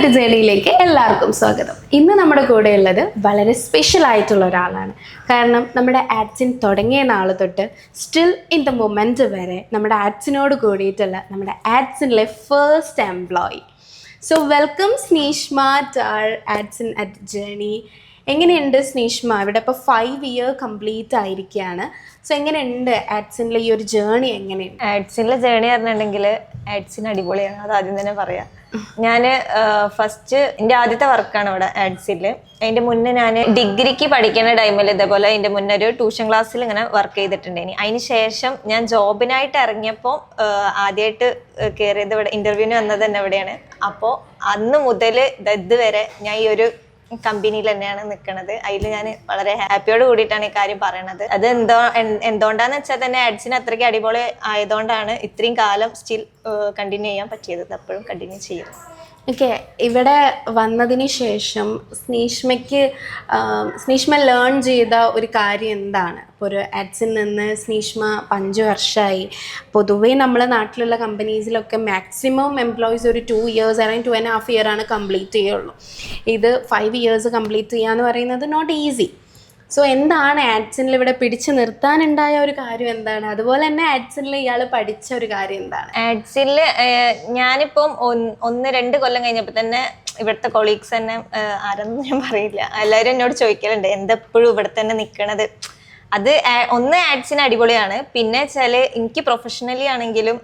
To ജേണിയിലേക്ക് എല്ലാവർക്കും സ്വാഗതം. ഇന്ന് നമ്മുടെ കൂടെയുള്ളത് വളരെ സ്പെഷ്യൽ ആയിട്ടുള്ള ഒരാളാണ്. കാരണം നമ്മുടെ ആഡ്സിൻ തുടങ്ങിയ നാൾ തൊട്ട് സ്റ്റിൽ ഇൻ ദ മൊമെൻറ്റ് വരെ നമ്മുടെ ആഡ്സിനോട് കൂടിയിട്ടുള്ള നമ്മുടെ ആഡ്സിനിലെ first employee. So welcome Sneeshma to our Adsin at journey. എങ്ങനെയുണ്ട് സ്നീഷ്മ? ഇവിടെ ഇപ്പോൾ 5 ഇയർ കംപ്ലീറ്റ് ആയിരിക്കുകയാണ്. സോ എങ്ങനെയുണ്ട് ആഡ്സിനിലെ ഈ ഒരു ജേണി? എങ്ങനെയുണ്ട് ആഡ്സിനിലെ ജേണി പറഞ്ഞിട്ടുണ്ടെങ്കിൽ ആഡ്സിന് അടിപൊളിയാണ്, അത് ആദ്യം തന്നെ പറയാം. ഞാൻ ഫസ്റ്റ് എൻ്റെ ആദ്യത്തെ വർക്കാണ് ഇവിടെ ആഡ്സിൽ. അതിൻ്റെ മുന്നേ ഞാൻ ഡിഗ്രിക്ക് പഠിക്കുന്ന ടൈമിൽ ഇതേപോലെ അതിൻ്റെ മുന്നേ ഒരു ട്യൂഷൻ ക്ലാസ്സിൽ ഇങ്ങനെ വർക്ക് ചെയ്തിട്ടുണ്ടായിനി. അതിന് ശേഷം ഞാൻ ജോബിനായിട്ട് ഇറങ്ങിയപ്പോൾ ആദ്യമായിട്ട് കയറിയത് ഇവിടെ ഇൻ്റർവ്യൂവിന് വന്നത് തന്നെ ഇവിടെയാണ്. അപ്പോൾ അന്ന് മുതൽ ഇതുവരെ ഞാൻ ഈ ഒരു കമ്പനിയിൽ തന്നെയാണ് നിൽക്കുന്നത്. അതിൽ ഞാൻ വളരെ ഹാപ്പിയോട് കൂടിയിട്ടാണ് ഈ കാര്യം പറയണത്. അത് എന്തുകൊണ്ടാന്ന് വെച്ചാൽ തന്നെ ആഡ്സിന് അത്രയ്ക്ക് അടിപൊളി ആയതുകൊണ്ടാണ് ഇത്രയും കാലം സ്റ്റിൽ കണ്ടിന്യൂ ചെയ്യാൻ പറ്റിയത്. അപ്പോഴും കണ്ടിന്യൂ ചെയ്യും. ഓക്കെ, ഇവിടെ വന്നതിന് ശേഷം സ്നീഷ്മ ലേൺ ചെയ്ത ഒരു കാര്യം എന്താണ്? ഇപ്പോൾ ഒരു ആഡ്സിൽ നിന്ന് സ്നീഷ്മ 5 വർഷമായി. പൊതുവേ നമ്മളെ നാട്ടിലുള്ള കമ്പനീസിലൊക്കെ മാക്സിമം എംപ്ലോയീസ് ഒരു 2 ഇയേഴ്സ് അല്ലെങ്കിൽ 2.5 ഇയറാണ് കംപ്ലീറ്റ് ചെയ്യുള്ളൂ. ഇത് 5 ഇയേഴ്സ് കംപ്ലീറ്റ് ചെയ്യുക എന്ന് പറയുന്നത് നോട്ട് ഈസി. സോ എന്താണ് ആഡ്സിനിൽ ഇവിടെ പിടിച്ചു നിർത്താനുണ്ടായ ഒരു കാര്യം എന്താണ്? അതുപോലെ തന്നെ ആഡ്സിനിൽ ഇയാൾ പഠിച്ച ഒരു കാര്യം എന്താണ്? ആഡ്സിനിൽ ഞാനിപ്പം 1-2 കൊല്ലം കഴിഞ്ഞപ്പോൾ തന്നെ ഇവിടുത്തെ കൊളീഗ്സ് തന്നെ ആരെന്നും ഞാൻ പറയില്ല, എല്ലാവരും എന്നോട് ചോദിക്കലുണ്ട് എന്തെപ്പോഴും ഇവിടെ തന്നെ നിൽക്കണത്. അത് ഒന്ന് ആഡ്സിന് അടിപൊളിയാണ്. പിന്നെ വെച്ചാൽ എനിക്ക് പ്രൊഫഷണലി ആണെങ്കിലും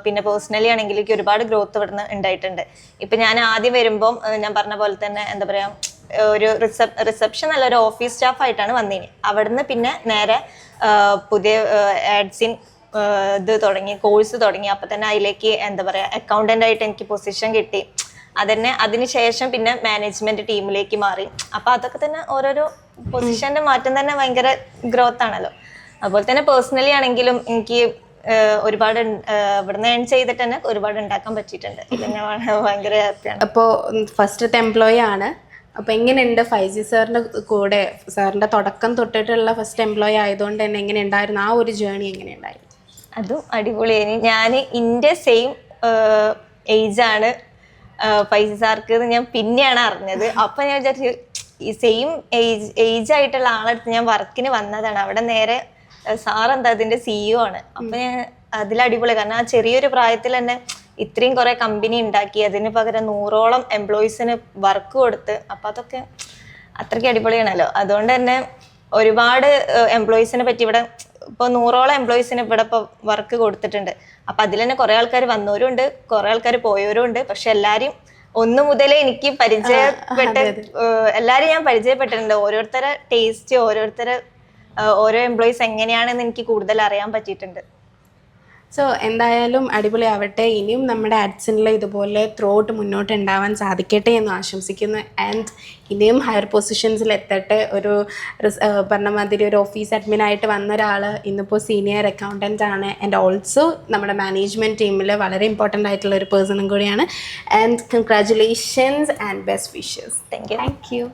പിന്നെ പേഴ്സണലി ആണെങ്കിലും എനിക്ക് ഒരുപാട് ഗ്രോത്ത് ഇവിടുന്ന് ഉണ്ടായിട്ടുണ്ട്. ഇപ്പം ഞാൻ ആദ്യം വരുമ്പം ഞാൻ പറഞ്ഞ പോലെ തന്നെ എന്താ പറയുക, ഒരു റിസപ്ഷൻ അല്ല, ഒരു ഓഫീസ് സ്റ്റാഫായിട്ടാണ് വന്നിനി. അവിടുന്ന് പിന്നെ നേരെ പുതിയ ആഡ്സിൻ ഇത് തുടങ്ങി, കോഴ്സ് തുടങ്ങി. അപ്പം തന്നെ അതിലേക്ക് എന്താ പറയുക, അക്കൗണ്ടൻ്റ് ആയിട്ട് എനിക്ക് പൊസിഷൻ കിട്ടി. അതന്നെ അതിനുശേഷം പിന്നെ മാനേജ്മെൻറ്റ് ടീമിലേക്ക് മാറി. അപ്പം അതൊക്കെ തന്നെ ഓരോരോ പൊസിഷൻ്റെ മാറ്റം തന്നെ ഭയങ്കര ഗ്രോത്ത് ആണല്ലോ. അതുപോലെ തന്നെ പേഴ്സണലി ആണെങ്കിലും എനിക്ക് ഒരുപാട് ഇവിടുന്ന് ഏൺ ചെയ്തിട്ട് തന്നെ ഒരുപാട് ഉണ്ടാക്കാൻ പറ്റിയിട്ടുണ്ട്. പിന്നെ ഭയങ്കര ഹാപ്പിയാണ്. അപ്പോൾ ഫസ്റ്റത്തെ എംപ്ലോയി ആണ്. അപ്പോൾ എങ്ങനെയുണ്ട് ഫൈസി സാറിൻ്റെ കൂടെ, സാറിൻ്റെ തുടക്കം തൊട്ടിട്ടുള്ള ഫസ്റ്റ് എംപ്ലോയി ആയതുകൊണ്ട് തന്നെ എങ്ങനെ ഉണ്ടായിരുന്നു ആ ഒരു ജേണി? എങ്ങനെയുണ്ടായിരുന്നു? അതും അടിപൊളിയായി. ഞാൻ എൻ്റെ സെയിം ഏജാണ് ഫൈസി സാർക്ക് ഞാൻ പിന്നെയാണ് അറിഞ്ഞത്. അപ്പം ഞാൻ വിചാരിച്ചു ഈ സെയിം ഏജ് ആയിട്ടുള്ള ആളെടുത്ത് ഞാൻ വർക്കിന് വന്നതാണ്. അവിടെ നേരെ സാറെന്താ അതിൻ്റെ CEO ആണ്. അപ്പം ഞാൻ അതിലടിപൊളി, കാരണം ആ ചെറിയൊരു പ്രായത്തിൽ തന്നെ ഇത്രയും കുറേ കമ്പനി ഉണ്ടാക്കി, അതിന് പകരം 100ഓളം എംപ്ലോയീസിന് വർക്ക് കൊടുത്ത്. അപ്പം അതൊക്കെ അത്രയ്ക്ക് അടിപൊളിയാണല്ലോ. അതുകൊണ്ട് തന്നെ ഒരുപാട് എംപ്ലോയീസിനെ പറ്റി ഇവിടെ ഇപ്പോൾ 100ഓളം എംപ്ലോയീസിന് ഇവിടെ ഇപ്പോൾ വർക്ക് കൊടുത്തിട്ടുണ്ട്. അപ്പം അതിൽ തന്നെ കുറേ ആൾക്കാർ വന്നവരും ഉണ്ട്, കുറേ ആൾക്കാർ പോയവരും ഉണ്ട്. പക്ഷെ എല്ലാവരും ഒന്നു മുതലേ എനിക്ക് എല്ലാവരും ഞാൻ പരിചയപ്പെട്ടിട്ടുണ്ട്. ഓരോരുത്തരെ ടേസ്റ്റ്, ഓരോ എംപ്ലോയീസ് എങ്ങനെയാണെന്ന് എനിക്ക് കൂടുതൽ അറിയാൻ പറ്റിയിട്ടുണ്ട്. സോ എന്തായാലും അടിപൊളിയാവട്ടെ. ഇനിയും നമ്മുടെ ആഡ്സിനിൽ ഇതുപോലെ ത്രോട്ട് മുന്നോട്ട് ഉണ്ടാവാൻ സാധിക്കട്ടെ എന്ന് ആശംസിക്കുന്നു. ആൻഡ് ഇനിയും ഹയർ പൊസിഷൻസിൽ എത്തട്ടെ. ഒരു പറഞ്ഞ മാതിരി ഒരു ഓഫീസ് അഡ്മിനായിട്ട് വന്ന ഒരാൾ ഇന്നിപ്പോൾ സീനിയർ അക്കൗണ്ടൻ്റ് ആണ്. ആൻഡ് ഓൾസോ നമ്മുടെ മാനേജ്മെൻറ്റ് ടീമിൽ വളരെ ഇമ്പോർട്ടൻ്റ് ആയിട്ടുള്ള ഒരു പേഴ്സണും കൂടിയാണ്. And congratulations and best wishes. Thank you.